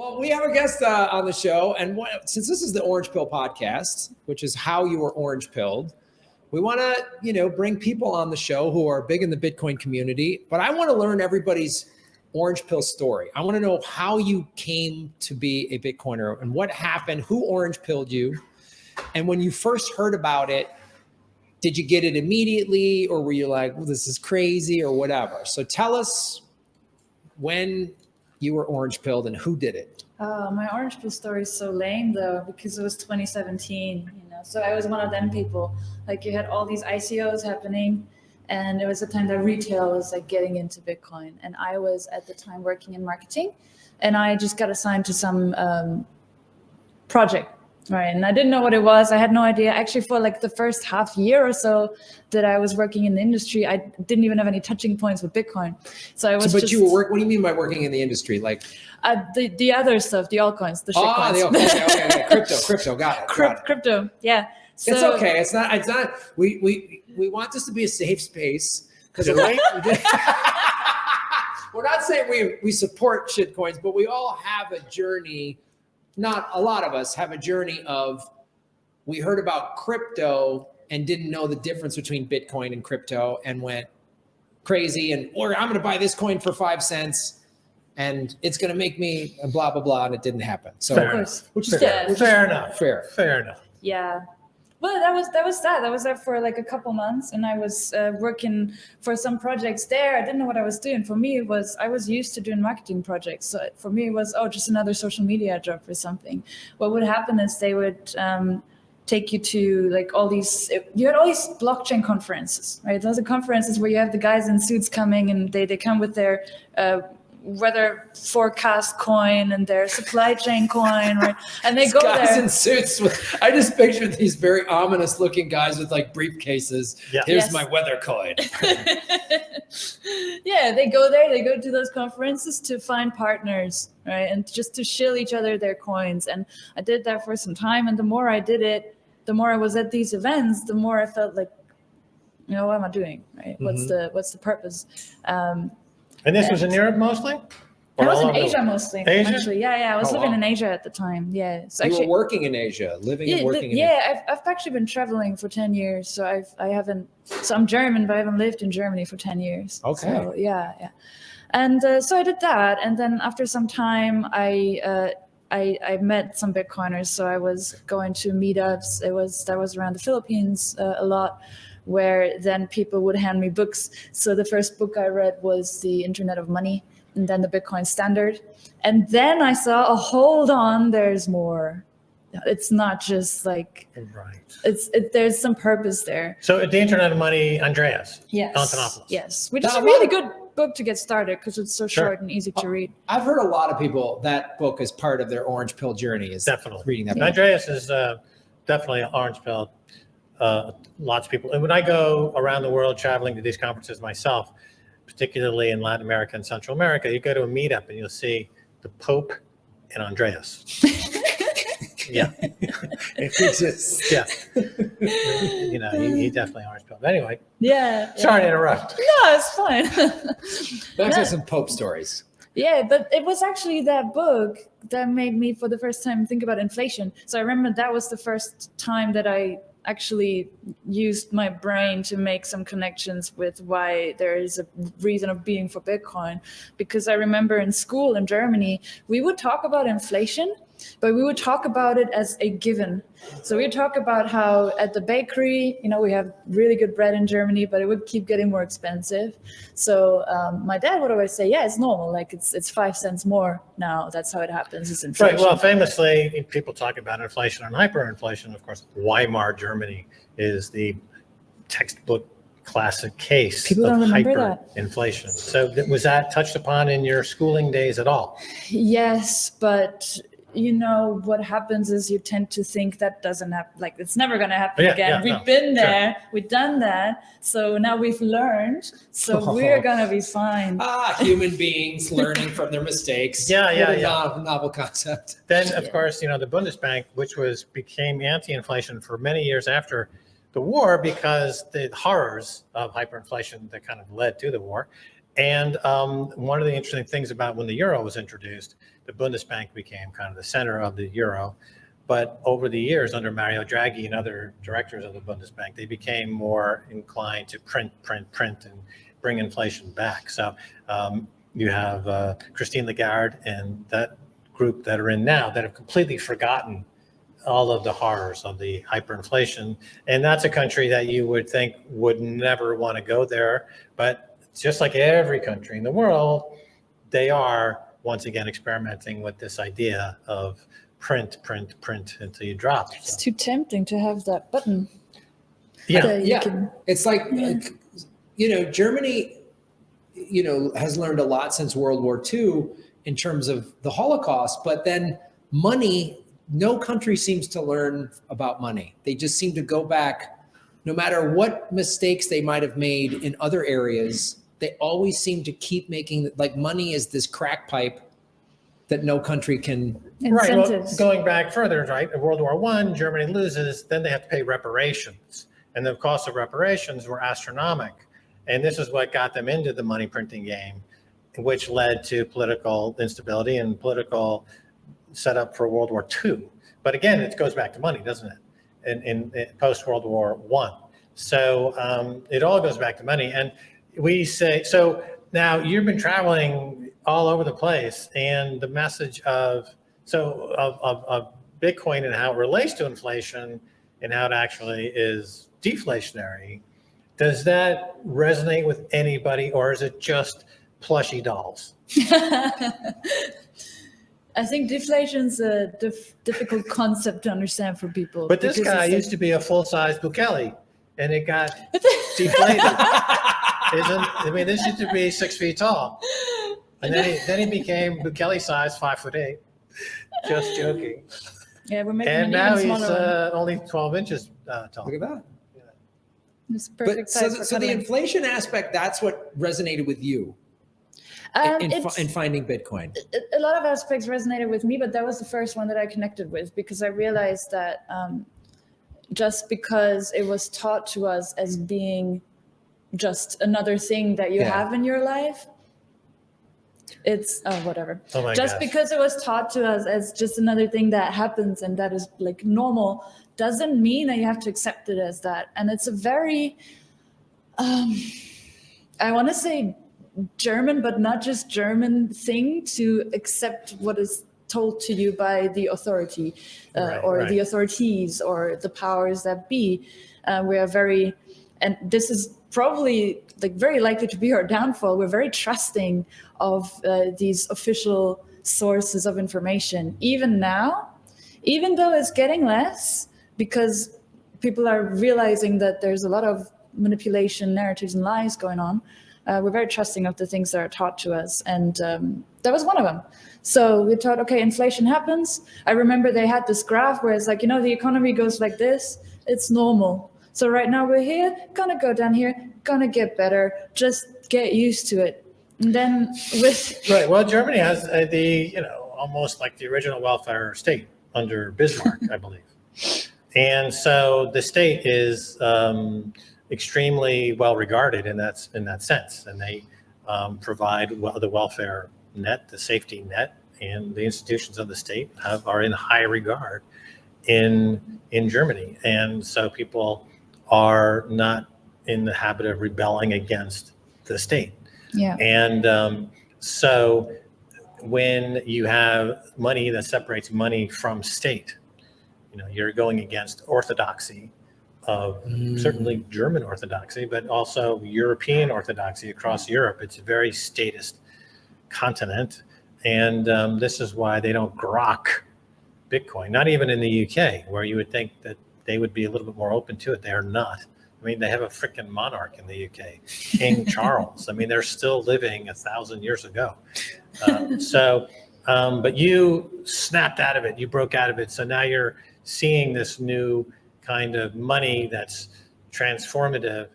Well, we have a guest on the show, and since this is the Orange Pill podcast, which is how you were orange pilled, we want to, bring people on the show who are big in the Bitcoin community. But I want to learn everybody's orange pill story. I want to know how you came to be a Bitcoiner and what happened, who orange pilled you, and when you first heard about it, did you get it immediately, or were you like, well, this is crazy, or whatever? So tell us when you were orange pilled and who did it. My orange pill story is so lame though, because it was 2017, so I was one of them people. Like, you had all these ICOs happening, and it was a time that retail was like getting into Bitcoin, and I was at the time working in marketing, and I just got assigned to some project. Right, and I didn't know what it was. I had no idea. Actually, for like the first half year or so that I was working in the industry, I didn't even have any touching points with Bitcoin. So I was. But you were what do you mean by working in the industry? Like the other stuff, the altcoins, the shitcoins. Okay. Crypto. Got it. Crypto. Yeah. So, it's okay. It's not. We want this to be a safe space because we're not saying we support shitcoins, but we all have a journey. Not a lot of us have a journey of, we heard about crypto and didn't know the difference between Bitcoin and crypto and went crazy or I'm going to buy this coin for 5 cents and it's going to make me blah, blah, blah. And it didn't happen. So, which is fair enough. Fair enough. Yeah. Well, that was that. I was there for like a couple months, and I was working for some projects there. I didn't know what I was doing. For me, I was used to doing marketing projects. So for me, it was, just another social media job or something. What would happen is they would take you to like you had all these blockchain conferences, right? Those are conferences where you have the guys in suits coming, and they come with their weather forecast coin and their supply chain coin, right? And they go guys there in suits I just pictured these very ominous looking guys with like briefcases. Yeah. Here's my weather coin. Yeah, they go there, they go to those conferences to find partners, right? And just to shill each other their coins. And I did that for some time, and the more I did it, the more I was at these events, the more I felt like, what am I doing, right? Mm-hmm. What's the purpose? And this was in Europe mostly? I was in Asia mostly. Asia? Actually, yeah. I was living in Asia at the time. Yeah. So you were working in Asia, living and working in Asia. Yeah, I've actually been traveling for 10 years. So I haven't. So I'm German, but I haven't lived in Germany for 10 years. Okay. So, yeah. And so I did that, and then after some time, I met some Bitcoiners. So I was going to meetups. That was around the Philippines a lot, where then people would hand me books. So the first book I read was The Internet of Money, and then the Bitcoin Standard. And then I saw, hold on, there's more. It's not just like, there's some purpose there. So The Internet of Money, Andreas. Yes. Antonopoulos. Yes, which is a really good book to get started because it's so short and easy to read. I've heard a lot of people, that book is part of their orange pill journey, is definitely reading that book. Andreas is definitely an orange pill. Lots of people. And when I go around the world traveling to these conferences myself, particularly in Latin America and Central America, you go to a meetup and you'll see the Pope and Andreas. Yeah. He definitely orange pill. Anyway. Yeah. Sorry to interrupt. No, it's fine. Back to some Pope stories. Yeah, but it was actually that book that made me, for the first time, think about inflation. So I remember that was the first time that I actually used my brain to make some connections with why there is a reason of being for Bitcoin. Because I remember in school in Germany, we would talk about inflation, but we would talk about it as a given. So we talk about how at the bakery, we have really good bread in Germany, but it would keep getting more expensive. So my dad would always say, yeah, it's normal. Like it's 5 cents more now. That's how it happens. It's inflation. Right. Well, famously, people talk about inflation and hyperinflation. Of course, Weimar Germany is the textbook classic case of hyperinflation. So was that touched upon in your schooling days at all? Yes, but what happens is you tend to think that doesn't happen, like it's never going to happen again. We've been there, we've done that. So now we've learned, so we're going to be fine. Human beings learning from their mistakes. Novel concept. Then, of course, the Bundesbank, which became anti-inflation for many years after the war, because the horrors of hyperinflation that kind of led to the war, And one of the interesting things about when the euro was introduced, the Bundesbank became kind of the center of the euro. But over the years, under Mario Draghi and other directors of the Bundesbank, they became more inclined to print, and bring inflation back. So you have Christine Lagarde and that group that are in now that have completely forgotten all of the horrors of the hyperinflation. And that's a country that you would think would never want to go there. But just like every country in the world, they are once again experimenting with this idea of print until you drop. It's too tempting to have that button. Yeah. It's like, Germany, has learned a lot since World War II in terms of the Holocaust, but then money, no country seems to learn about money. They just seem to go back, no matter what mistakes they might have made in other areas, they always seem to keep making, like, money is this crack pipe that no country can. Right. Well, going back further, right? In World War I, Germany loses, then they have to pay reparations. And the cost of reparations were astronomical. And this is what got them into the money printing game, which led to political instability and political setup for World War II. But again, it goes back to money, doesn't it? In post World War I. So it all goes back to money. And we say, so now you've been traveling all over the place, and the message of Bitcoin and how it relates to inflation and how it actually is deflationary, does that resonate with anybody, or is it just plushy dolls? I think deflation's a difficult concept to understand for people. But this guy used to be a full-size Bukele, and it got deflated. This used to be 6 feet tall. And then he became Bukele size, 5'8". Just joking. Yeah, we're making and an now even he's smaller only 12 inches tall. Look at that. It's perfect size for so the cuddling. inflation aspect, that's what resonated with you in finding Bitcoin. A lot of aspects resonated with me, but that was the first one that I connected with, because I realized that just because it was taught to us as being just another thing that you have in your life, it's whatever. Oh my just gosh. Because it was taught to us as just another thing that happens and that is like normal doesn't mean that you have to accept it as that. And it's a very I want to say German, but not just German thing to accept what is told to you by the authority the authorities or the powers that be. We are very, and this is probably like very likely to be our downfall. We're very trusting of these official sources of information. Even now, even though it's getting less, because people are realizing that there's a lot of manipulation, narratives, and lies going on, we're very trusting of the things that are taught to us. And that was one of them. So we thought, okay, inflation happens. I remember they had this graph where it's like, the economy goes like this, it's normal. So right now we're here, gonna go down here, gonna get better, just get used to it. And then with... Right, well, Germany has almost like the original welfare state under Bismarck, I believe. And so the state is extremely well regarded in that sense. And they provide the welfare net, the safety net, and the institutions of the state are in high regard in Germany. And so people are not in the habit of rebelling against the state. Yeah. And so when you have money that separates money from state, you're going against orthodoxy of certainly German orthodoxy, but also European orthodoxy across Europe. It's a very statist continent. And this is why they don't grok Bitcoin, not even in the UK, where you would think that they would be a little bit more open to it. They are not. I mean, they have a freaking monarch in the UK, King Charles. I mean, they're still living 1,000 years ago. But you snapped out of it. You broke out of it. So now you're seeing this new kind of money that's transformative